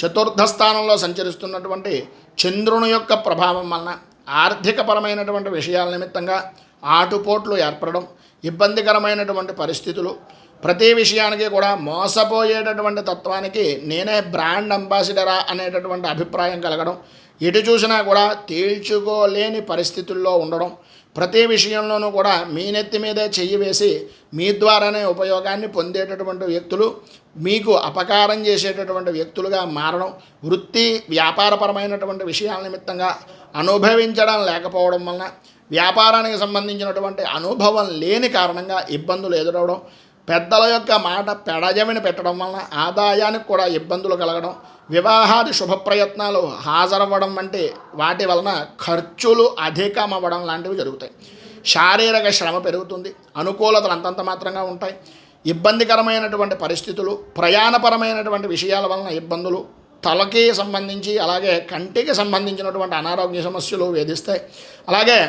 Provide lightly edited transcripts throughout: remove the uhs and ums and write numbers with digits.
చతుర్థ స్థానంలో సంచరిస్తున్నటువంటి చంద్రుని యొక్క ప్రభావం వలన ఆర్థికపరమైనటువంటి విషయాల నిమిత్తంగా ఆటుపోట్లు ఏర్పడడం, ఇబ్బందికరమైనటువంటి పరిస్థితులు, ప్రతి విషయానికి కూడా మోసపోయేటటువంటి తత్వానికి నేనే బ్రాండ్ అంబాసిడరా అనేటటువంటి అభిప్రాయం కలగడం, ఎటు చూసినా కూడా తేల్చుకోలేని పరిస్థితుల్లో ఉండడం, ప్రతి విషయంలోనూ కూడా మీ నెత్తి మీదే చెయ్యి వేసి మీ ద్వారానే ఉపయోగాన్ని పొందేటటువంటి వ్యక్తులు మీకు అపకారం చేసేటటువంటి వ్యక్తులుగా మారడం, వృత్తి వ్యాపారపరమైనటువంటి విషయాల నిమిత్తంగా అనుభవించడం లేకపోవడం వలన వ్యాపారానికి సంబంధించినటువంటి అనుభవం లేని కారణంగా ఇబ్బందులు ఎదురవడం, పెద్దల యొక్క మాట పెడజమిని పెట్టడం వలన ఆదాయానికి కూడా ఇబ్బందులు కలగడం, వివాహాది శుభప్రయత్నాలు హాజరవ్వడం వంటి వాటి వలన ఖర్చులు అధికమవ్వడం లాంటివి జరుగుతాయి. శారీరక శ్రమ పెరుగుతుంది, అనుకూలతలు అంతంత మాత్రంగా ఉంటాయి. ఇబ్బందికరమైనటువంటి పరిస్థితులు, ప్రయాణపరమైనటువంటి విషయాల వలన ఇబ్బందులు, తలకి సంబంధించి అలాగే కంటికి సంబంధించినటువంటి అనారోగ్య సమస్యలు వేధిస్తాయి. అలాగే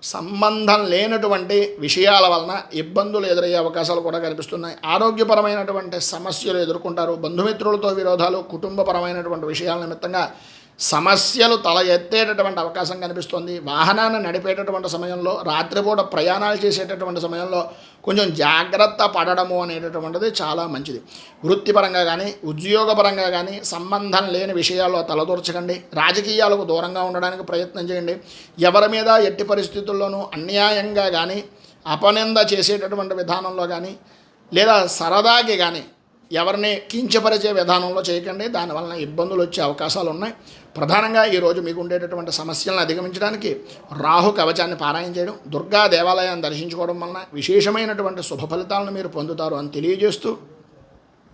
సంబంధం లేనటువంటి విషయాల వలన ఇబ్బందులు ఎదురయ్యే అవకాశాలు కూడా కనిపిస్తున్నాయి. ఆరోగ్యపరమైనటువంటి సమస్యలు ఎదుర్కొంటారు. బంధుమిత్రులతో విరోధాలు, కుటుంబపరమైనటువంటి విషయాల నిమిత్తంగా సమస్యలు తల ఎత్తేటటువంటి అవకాశం కనిపిస్తుంది. వాహనాన్ని నడిపేటటువంటి సమయంలో, రాత్రిపూట ప్రయాణాలు చేసేటటువంటి సమయంలో కొంచెం జాగ్రత్త పడడము అనేటటువంటిది చాలా మంచిది. వృత్తిపరంగా కానీ ఉద్యోగపరంగా కానీ సంబంధం లేని విషయాల్లో తలదూర్చకండి. రాజకీయాలకు దూరంగా ఉండడానికి ప్రయత్నం చేయండి. ఎవరి మీద ఎట్టి పరిస్థితుల్లోనూ అన్యాయంగా కానీ అపనింద చేసేటటువంటి విధానంలో కానీ లేదా సరదాకి కానీ ఎవరిని కించపరిచే విధానంలో చేయకండి. దానివలన ఇబ్బందులు వచ్చే అవకాశాలు ఉన్నాయి. ప్రధానంగా ఈరోజు మీకు ఉండేటటువంటి సమస్యలను అధిగమించడానికి రాహు కవచాన్ని పారాయణ చేయడం, దుర్గా దేవాలయాన్ని దర్శించుకోవడం వలన విశేషమైనటువంటి శుభ ఫలితాలను మీరు పొందుతారు అని తెలియజేస్తూ